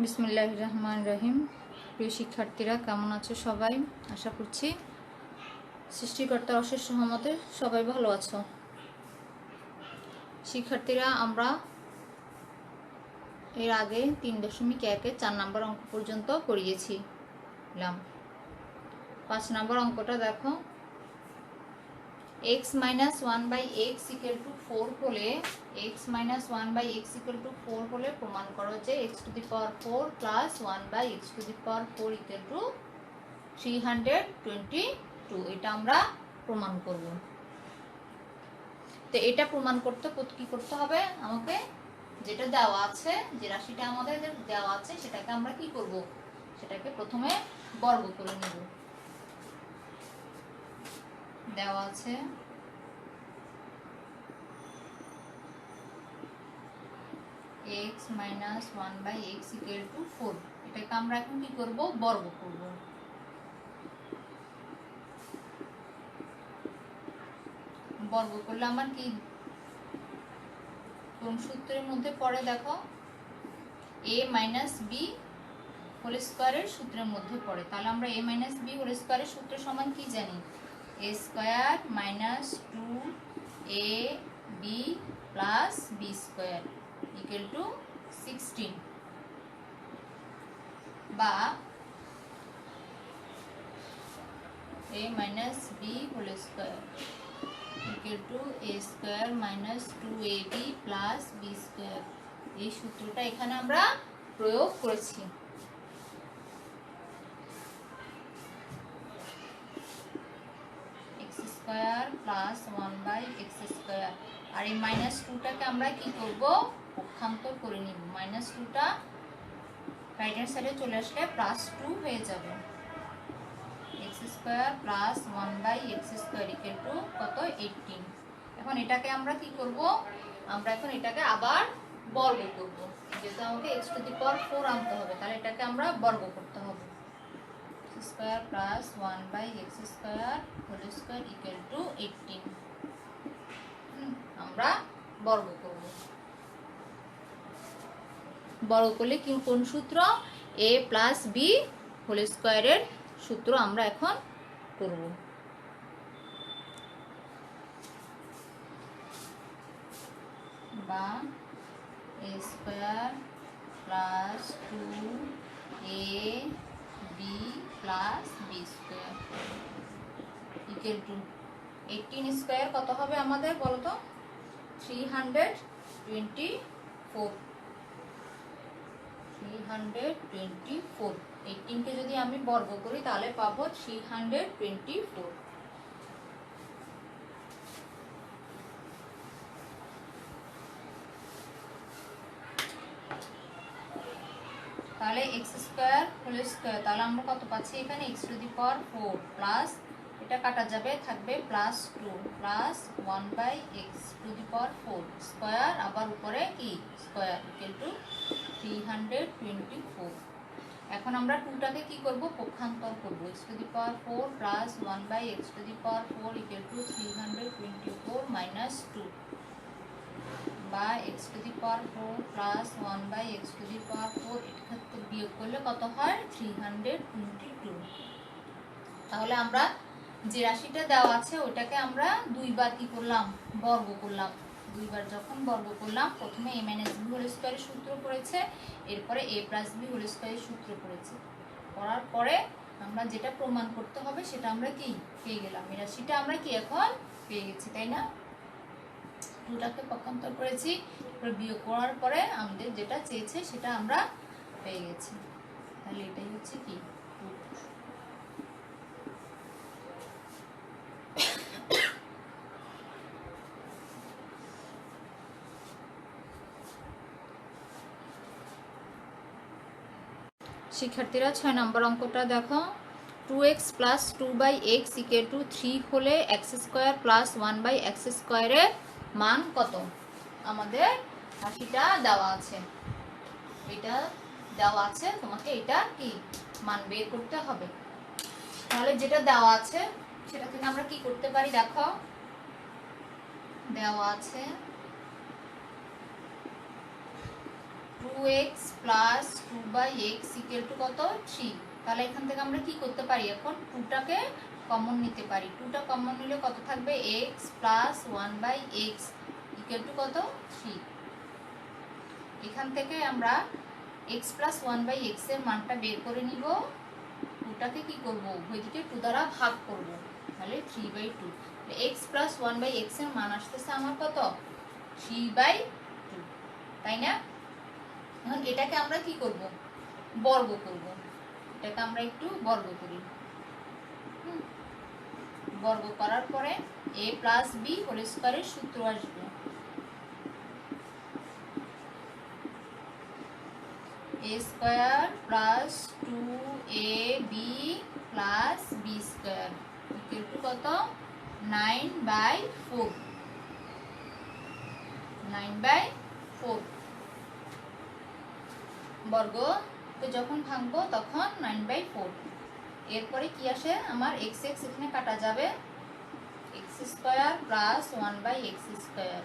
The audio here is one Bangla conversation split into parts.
বিসমিল্লাহির রহমানির রহিম। প্রিয় শিক্ষার্থীরা, কেমন আছো সবাই? আশা করছি সৃষ্টিকর্তার অশেষ রহমতে সবাই ভালো আছো। শিক্ষার্থীরা, আমরা এর আগে 3.1 4 নম্বর অঙ্ক পর্যন্ত করিয়েছিলাম। 5 নম্বর অঙ্কটা দেখো। x - 1/x = 4 হলে x - 1/x = 4 হলে প্রমাণ করো যে x⁴ + 1/x⁴ = 322। এটা আমরা প্রমাণ করব। তো এটা প্রমাণ করতে কি করতে হবে? আমাকে যেটা দেওয়া আছে, যে রাশিটা আমাদের দেওয়া আছে, সেটাকে আমরা কি করব? সেটাকে প্রথমে বর্গ করে নেব। দেওয়া আছে x - 1/x = 4। এটাকে আমরা এখন কি করব? বর্গ করব। বর্গ করলে আমার কি কোন সূত্রের মধ্যে পড়ে দেখো? a - b হোল স্কয়ারের সূত্রের মধ্যে পড়ে। তাহলে আমরা a - b হোল স্কয়ারের সূত্র সমান কি জানি? a² - 2ab + b² = 16, বা a - b whole square = a² - 2ab + b²। এই সূত্রটা এখানে আমরা প্রয়োগ করেছি। x² + 1/x²। আর এই -2টাকে আমরা কি করব? পক্ষান্তর করে নিব। -2টা রাইট হ্যান্ড সাইডে চলে আসলে +2 হয়ে যাবে। x² + 1/x² = কত? 18। এখন এটাকে আমরা কি করব? আমরা এখন এটাকে আবার বর্গ করব। যেহেতু আমাকে x⁴ আনতে হবে, তাহলে এটাকে আমরা বর্গ করতে হবে। x² + 1/x² = 18 আমরা বর্গ করব। বর্গ করলে কি কোন সূত্র? a + b হোল স্কয়ারের সূত্র আমরা এখন করব। বা a² + 2ab + b² = 18² কত হবে আমাদের বলো তো? 324। 324। 18 কে যদি আমি বর্গ করি তাহলে পাবো 324। তাহলে x² হোল স্কয়ার, তাহলে আমরা কত পাচ্ছি এখানে? x⁴ প্লাস, এটা কাটা যাবে, থাকবে +2 প্লাস 1/x⁴ স্কয়ার, আবার উপরে কি স্কয়ার = 324। এখন আমরা 2টাকে কি করব? পক্ষান্তর করব। x⁴ প্লাস 1/x⁴ = 324 - 2, বা x⁴ প্লাস 1/x⁴ এটাকে বিয়োগ করলে কত হয়? 322। তাহলে আমরা যে রাশিটা দেওয়া আছে ওটাকে আমরা দুইবার কি করলাম? বর্গ করলাম। দুইবার যখন বর্গ করলাম, প্রথমে a - b হোল স্কয়ারের সূত্র পড়েছে, এরপরে a + b হোল স্কয়ারের সূত্র পড়েছে। করার পরে আমরা যেটা প্রমাণ করতে হবে সেটা আমরা কি পেয়ে গেলাম। এই রাশিটা আমরা কি এখন পেয়ে গেছি, তাই না? 2টাকে পক্ষান্তর করেছি, বিয়োগ করার পরে আমাদের যেটা চেয়েছে সেটা আমরা পেয়ে গেছি। তাহলে এটাই হচ্ছে কি শিক্ষার্থীরা, 6 নম্বর অঙ্কটা দেখো। 2x + 2/x = 3 হলে x² + 1/x² এর মান কত? আমাদের রাশিটা দেওয়া আছে, এটা দেওয়া আছে, তোমাকে এটা কি মান বের করতে হবে। তাহলে যেটা দেওয়া আছে সেটা থেকে আমরা কি করতে পারি? দেখো, দেওয়া আছে 2x plus 2/x equal to কত 3। তাহলে এখান থেকে আমরা কি করতে পারি, এখন 2টাকে কমন নিতে পারি। 2টা কমন নিলে কত থাকবে, x plus 1/x equal to কত 3। এখান থেকে আমরা x প্লাস 1/x এর মানটা বের করে নিব। 2টাকে কি করব, উভয় দিকে 2 দ্বারা ভাগ করব, তাহলে 3/2। x প্লাস 1/x এর মান আসতেছে আমার কত 3/2, তাই না? এখন এটাকে আমরা কি করব, বর্গ করব। এটাকে আমরা একটু বর্গ করি। বর্গ করার পরে a প্লাস b হোল স্কয়ারের সূত্র আসবে। a square plus 2ab plus b square equal to কত 9/4। 9/4 বর্গ তো যখন ভাঙবো তখন 9/4। এরপরে কি আসে আমার x x এখানে কাটা যাবে, x square plus 1/x square.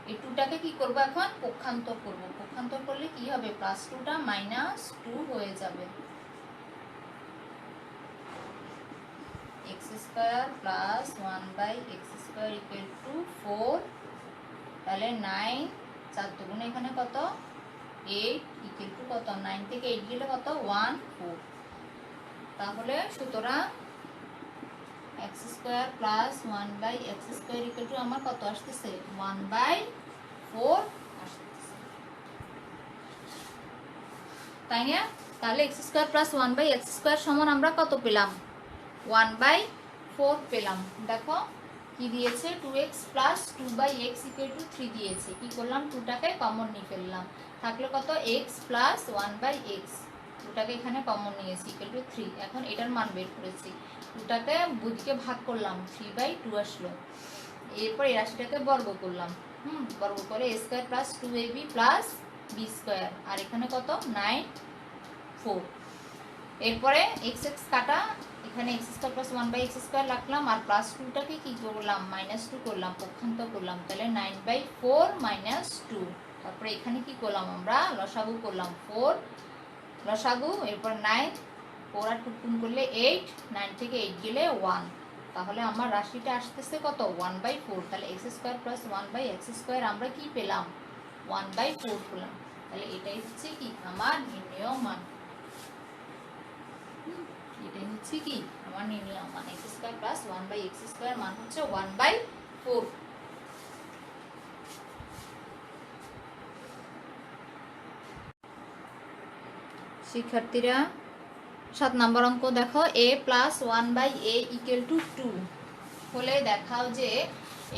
এই 2টাকে কি করব, এখন পক্ষান্তর করব। পক্ষান্তর করলে কি হবে, প্লাস 2টা মাইনাস 2 হয়ে যাবে। x square plus 1/x square equal to 4। তাহলে 9 4 দুগুণে এখানে কত 8 ইকুয়াল টু কত, 9 থেকে 8 গেলে কত 1 4। তাহলে সুতরাং x square plus 1/x square equal two আমার কত আসতেছে 1/4 আসতেছে, তাই না? তাহলে x square plus 1/x square সমান আমরা কত পেলাম, 1/4 পেলাম। দেখো কি দিয়েছে, 2x plus 2/x equal to 3 দিয়েছে। কি করলাম, 2টাকে কমন নিয়ে ফেললাম, থাকলো কত x প্লাস 1/x। 2টাকে এখানে কমন নিয়েছি ইকুয়াল টু 3। এখন এটার মান বের করেছি, 2টাকে বুঝকে ভাগ করলাম, 3/2 আসলো। এরপর এই রাশিটাকে বর্গ করলাম, বর্গ করে a square plus 2ab plus b square, আর এখানে কত 9 4। এরপরে x x কাটা, এখানে x square plus 1/x square রাখলাম, আর প্লাস 2টাকে কি করলাম, -2 করলাম, পক্ষান্তর করলাম। তাহলে 9/4 -2। তারপরে এখানে কি করলাম, আমরা লসাগু করলাম 4 লসাগু, এরপর 9 4 আর 2 গুণ করলে 8, 9 থেকে 8 গেলে 1। তাহলে আমার রাশিটা আসতেছে কত 1/4। তাহলে x square plus 1/x square আমরা কি পেলাম 1/4 পেলাম। তাহলে এটাই হচ্ছে কি আমার নির্ণেয় মান। এটাই হচ্ছে কি আমার নির্ণেয় মান, x square plus 1/x square মান হচ্ছে 1/4। শিক্ষার্থীরা 7 নম্বর অঙ্ক দেখো, a plus 1/a equal to 2 হলে দেখাও যে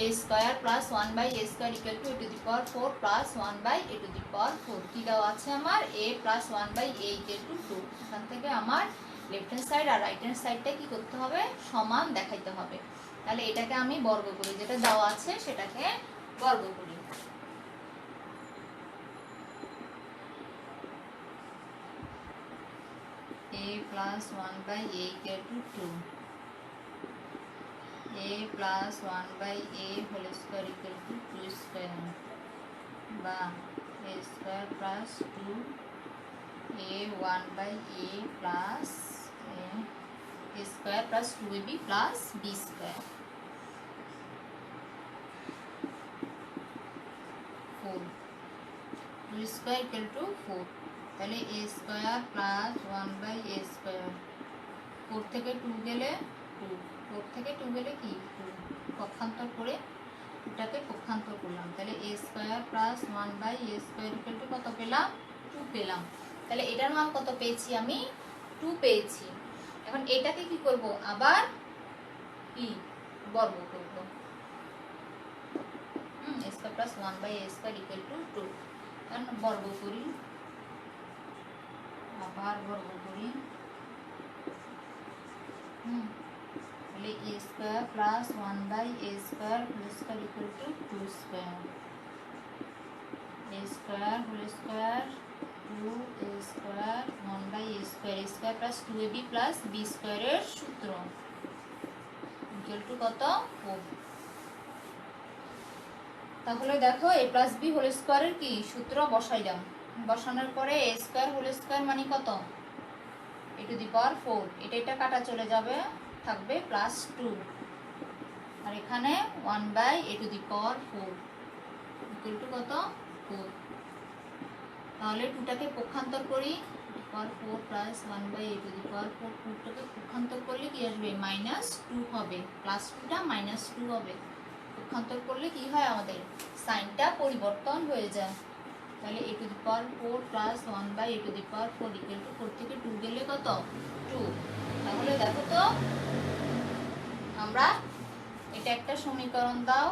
a square plus 1/a square equal to a to the power 4 plus 1/a to the power 4। কি দেওয়া আছে আমার, a plus 1/a equal to 2। এখান থেকে আমার লেফট হ্যান্ড সাইড আর রাইট হ্যান্ড সাইডটা কি করতে হবে, সমান দেখাইতে হবে। তাহলে এটাকে আমি বর্গ করি, যেটা দেওয়া আছে সেটাকে বর্গ করি। a plus 1/a equal to 2, a plus 1/a whole square equal to 2 square, বা a square plus 2a 1/a plus a square plus 2ab plus b square 4, 2 square equal to 4। তাহলে a square plus 1/a square, 4 থেকে 2 গেলে 2, 4 থেকে 2 গেলে কি 2, পক্ষান্তর করে 2টাকে পক্ষান্তর করলাম। তাহলে a square plus 1/a square equal to কত পেলাম 2 পেলাম। তাহলে এটার মান কত পেয়েছি আমি 2 পেয়েছি। এখন এটাকে কি করব, আবার কি বর্গ করব। a square plus 1/a square equal to 2। এখন বর্গ করি, আবার বর্গ করি। তাহলে a square plus 1/a square whole square equal to 2 square, a square whole square 2a square 1/a square, a square plus 2ab plus b স্কয়ারের সূত্র ইকুয়াল টু কত 4। তাহলে দেখো a প্লাস বি হোল স্কোয়ারের কি সূত্র বসাইলাম, বসানোর পরে a স্কোয়ার হোল স্কোয়ার মানে কত, a টু দি পাওয়ার 4, এটা কাটা চলে যাবে, থাকবে প্লাস 2, আর এখানে 1 by a to the power 4 equal to কত 4। তাহলে 2টাকে পক্ষান্তর করি, power 4 plus 1 by a to the power 4, 2টাকে পক্ষান্তর করলে কি আসবে -2 হবে, প্লাস 2টা -2 হবে। পক্ষান্তর করলে কি হয় আমাদের সাইনটা পরিবর্তন হয়ে যায়। তাহলে a to the power 4 plus 1 by a to the power 4 equal to 4 থেকে 2 গেলে কত 2। তাহলে দেখো তো আমরা এটা একটা সমীকরণ দাও,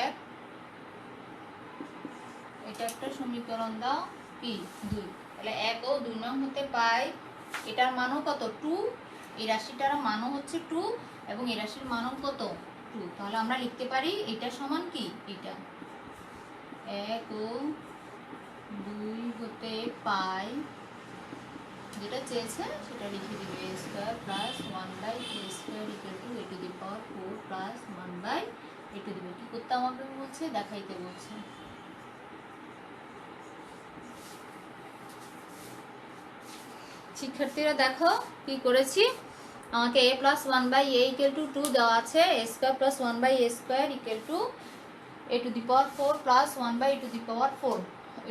এক, এটা একটা সমীকরণ দাও কি 2। তাহলে 1 ও 2 নং হতে পাই, এটার মানও কত 2, এই রাশিটার মানও হচ্ছে 2 এবং এই রাশির মানও কত 2। তাহলে আমরা লিখতে পারি এটা সমান কি, এটা 1 ও 2 হতে পাই, যেটা চেয়েছে সেটা লিখে দিবে a square plus 1 by a square equal to a to the power 4 plus 1 by a to the power, কি করতে আমাকে বলছে, দেখাইতে বলছে। শিক্ষার্থীরা দেখো কি করেছি, আমাকে a plus 1 by a equal to 2 দেওয়া আছে, a square plus 1 by a square equal to a to the power 4 plus 1 by a to the power 4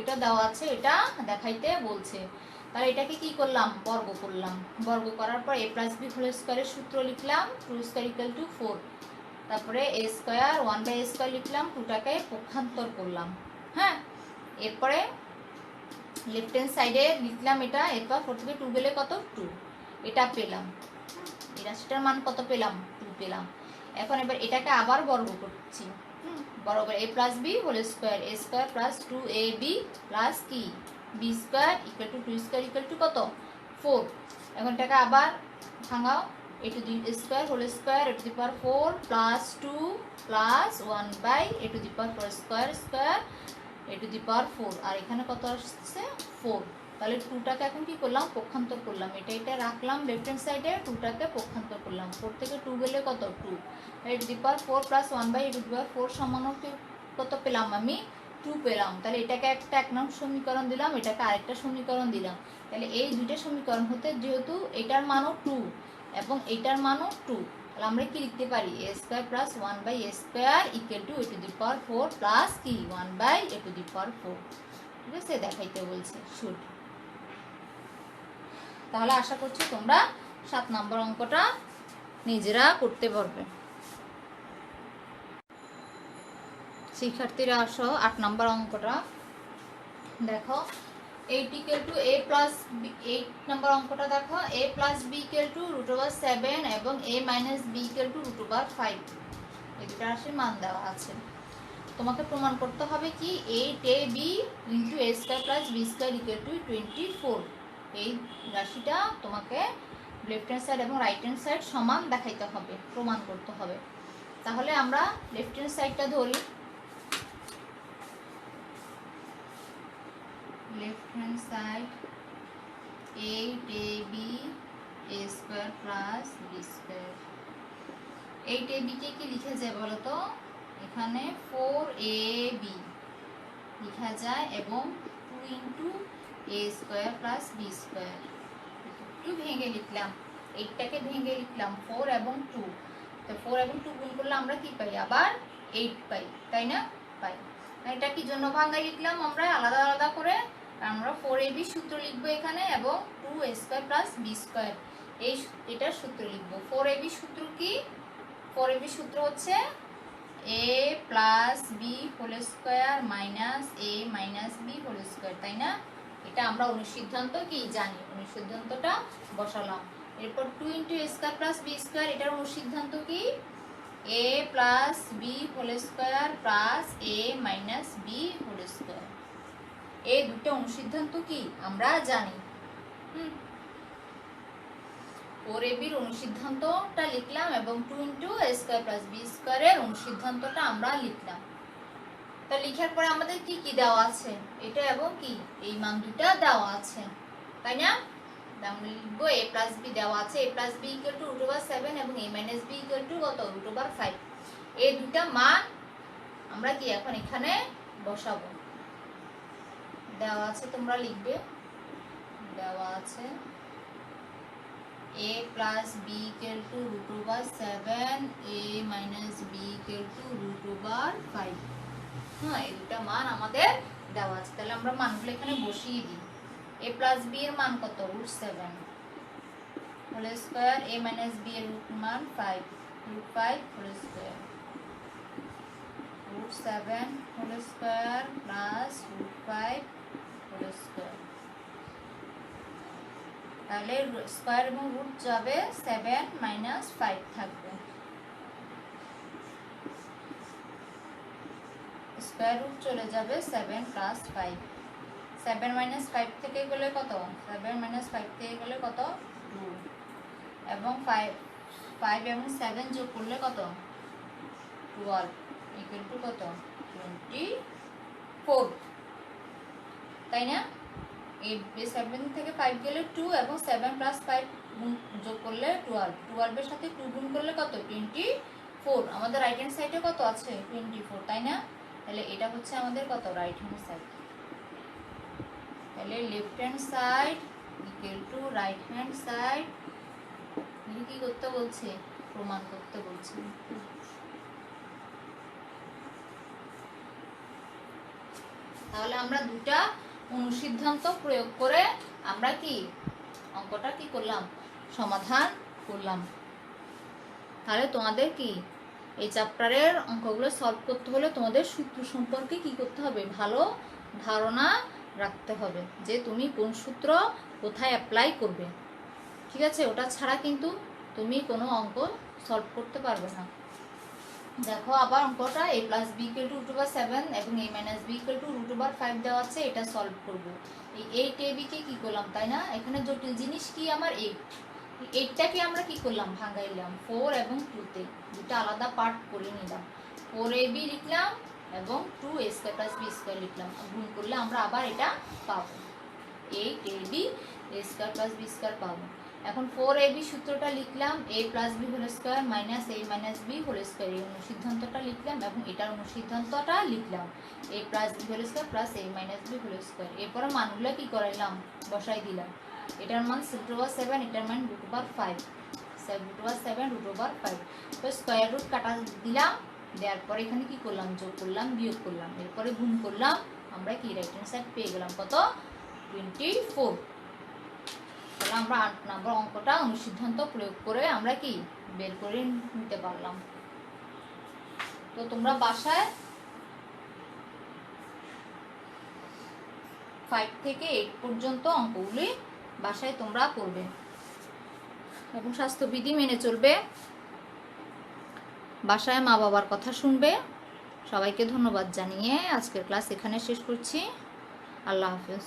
এটা দেওয়া আছে, এটা দেখাইতে বলছে। তাহলে এটাকে কি করলাম, বর্গ করলাম, বর্গ করার পর a প্লাস b হোল স্কয়ারের সূত্র লিখলাম, 2 স্কয়ার ইকুয়াল টু 4, তারপরে a square 1 by a square লিখলাম, 2টাকে পক্ষান্তর করলাম। হ্যাঁ, এরপরে লেফট হ্যান্ড সাইডে লিখলাম এটা, এরপর 4 থেকে 2 গেলে কত 2, এটা পেলাম, এই রাশিটার মান কত পেলাম 2 পেলাম। এখন এবার এটাকে আবার বর্গ করছি, বর্গ a প্লাস B whole square, a square plus 2ab plus কি b square equal to 2 square equal to কত 4। এখন এটাকে আবার ভাঙাও, a to the square whole square a to the power 4 plus 2 plus 1 by a to the power 4 square square a to the power 4, আর এখানে কত আসছে 4। তাহলে 2টাকে এখন কি করলাম, পক্ষান্তর করলাম, এটা রাখলাম লেফট হ্যান্ড সাইডে, 2টাকে পক্ষান্তর করলাম, 4 থেকে 2 গেলে কত 2, a to the power 4 plus 1 by a to the power 4 সমান কত পেলাম আমি 2 পেলাম। তাহলে এটাকে একটা 1 নং সমীকরণ দিলাম, এটাকে আরেকটা সমীকরণ দিলাম। তাহলে এই দুইটা সমীকরণ হতে যেহেতু এটার মানও 2 এবং এটার মানও 2, তাহলে আমরা কি লিখতে পারি a square plus 1 by a square equal to a to the power 4 plus কি 1 by a to the power 4। ঠিক আছে, দেখাইতে বলছে শুড। তাহলে আশা করছি তোমরা 7 নম্বর অঙ্কটা নিজেরা করতে পারবে। শিক্ষার্থীরা আসো 8 নম্বর অঙ্কটা দেখো, 8 ইকুয়াল টু a প্লাস 8 নম্বর অঙ্কটা দেখো, a plus b equal to √7 এবং a minus b equal to √5, এই দুটো রাশির মান দেওয়া আছে। তোমাকে প্রমাণ করতে হবে কি 8ab into a square plus b square equal two 24, এই রাশিটা তোমাকে লেফট হ্যান্ড সাইড এবং রাইট হ্যান্ড সাইড সমান দেখাইতে হবে, প্রমাণ করতে হবে। তাহলে আমরা লেফট হ্যান্ড সাইডটা ধরি, left hand side 8ab a square plus b square, 8ab কে কি লিখা যায় বলো তো, এখানে 4ab লিখা যায় এবং 2 into a square plus b square, একটু ভেঙে লিখলাম, 8টাকে ভেঙে লিখলাম 4 এবং 2, তো 4 এবং 2 গুণ করলে আমরা কি পাই, আবার 8 পাই, তাই না, পাই। এটা কি জন্য ভাঙাই লিখলাম আমরা আলাদা আলাদা করে, আমরা 4ab সূত্র লিখবো এখানে এবং 2a square plus b square এটার সূত্র লিখবো। 4ab সূত্র কি, 4ab সূত্র হচ্ছে a plus b whole square minus a minus b whole square, তাই না, এটা আমরা অনুসিদ্ধান্ত কি জানি, অনুসিদ্ধান্তটা বসালাম। এরপর 2 into a square plus b square, এটার অনুসিদ্ধান্ত কি a plus b whole square plus a minus b whole square, এই দুটো অনুসিদ্ধান্ত কি আমরা জানি। 4ab এর অনুসিদ্ধান্তটা লিখলাম এবং 2 into a square plus b স্কয়ারের অনুসিদ্ধান্তটা আমরা লিখলাম। তা লিখার পরে আমাদের কি কি দেওয়া আছে, এটা এবং কি এই মান দুটো দেওয়া আছে, তাই না। আমরা লিখবো a প্লাস b দেওয়া আছে, a plus b equal to √7 এবং a minus b equal to কত √5, এই দুটো মান আমরা কি এখন এখানে বসাবো। দেওয়া আছে, তোমরা লিখবে, দেওয়া আছে a plus b equal to root over 7, a minus b equal to root over 5। হ্যাঁ, এই দুটা মান আমাদের দেওয়া আছে। তাহলে আমরা মানগুলো এখানে বসিয়ে দিই। a plus b এর মান কত? root 7 whole square, a minus b এর রুট মান 5, root 5 whole square, root 7 whole square plus root 5 whole square. তাহলে স্কয়ার এবং রুট যাবে, 7 মাইনাস 5 থাকবে। স্কয়ার রুট চলে যাবে 7 প্লাস 5। 7 মাইনাস 5 থেকে গেলে কত? 7 মাইনাস 5 থেকে গেলে কত? 2। এবং 5 এবং 7 যোগ করলে কত? 12 ইকুয়াল টু কত? 24, তাই না? 7 থেকে 5 গেলে 2 এবং 7 প্লাস 5 যোগ করলে 12। 12 এর সাথে 2 গুণ করলে কত? 24। আমাদের রাইট হ্যান্ড সাইডে কত আছে? 24, তাই না? তাহলে এটা হচ্ছে আমাদের কত? Right hand side. তাহলে left hand side equal to right hand side. কি করতে বলছে? প্রমাণ করতে বলছে। তাহলে আমরা দুটা অনুসিদ্ধান্ত প্রয়োগ করে আমরা কি অঙ্কটা কি করলাম? সমাধান করলাম। তাহলে তোমাদের কি এই চ্যাপ্টারের অঙ্কগুলো সলভ করতে হলে তোমাদের সূত্র সম্পর্কে কি করতে হবে? ভালো ধারণা রাখতে হবে যে তুমি কোন সূত্র কোথায় অ্যাপ্লাই করবে। ঠিক আছে? ওটা ছাড়া কিন্তু তুমি কোনো অঙ্ক সলভ করতে পারবে না। দেখো আবার অঙ্কটা a plus b equal to root over 7 এবং a minus b equal to root over 5 দেওয়া আছে, এটা সলভ করব। এই 8ab কে কি করলাম, তাই না? এখানে জটিল জিনিস কি আমার 8টাকে আমরা কি করলাম? ভাঙাইলাম 4 এবং 2 তে, দুটো আলাদা পার্ট করে নিলাম। 4ab লিখলাম এবং 2a square plus b square লিখলাম। গুণ করলে আমরা আবার এটা পাবো, 8ab a square plus b square পাবো। এখন 4ab সূত্রটা লিখলাম, a plus b whole square minus a minus b whole square, এই অনুসিদ্ধান্তটা লিখলাম এবং এটার অনুসিদ্ধান্তটা লিখলাম, a plus b whole square plus a minus b whole square. এরপরে মানগুলো কি করাইলাম? বসাই দিলাম। এটার মান root over 7, এটার মান root over 5, root over 7 root over 5। তো স্কয়ার রুট কাটা দিলাম, দেওয়ার পরে এখানে কি করলাম? যোগ করলাম, বিয়োগ করলাম, এরপরে গুণ করলাম। আমরা কি রাইট হ্যান্ড সাইড পেয়ে গেলাম কত? 24। তাহলে আমরা 8 নম্বর অঙ্কটা অনুসিদ্ধান্ত প্রয়োগ করে আমরা কি বের করে নিতে পারলাম। তো তোমরা বাসায় 5 থেকে 8 পর্যন্ত অঙ্কগুলি বাসায় তোমরা করবে এবং স্বাস্থ্যবিধি মেনে চলবে, বাসায় মা বাবার কথা শুনবে। সবাইকে ধন্যবাদ জানিয়ে আজকের ক্লাস এখানে শেষ করছি। আল্লাহ হাফেজ।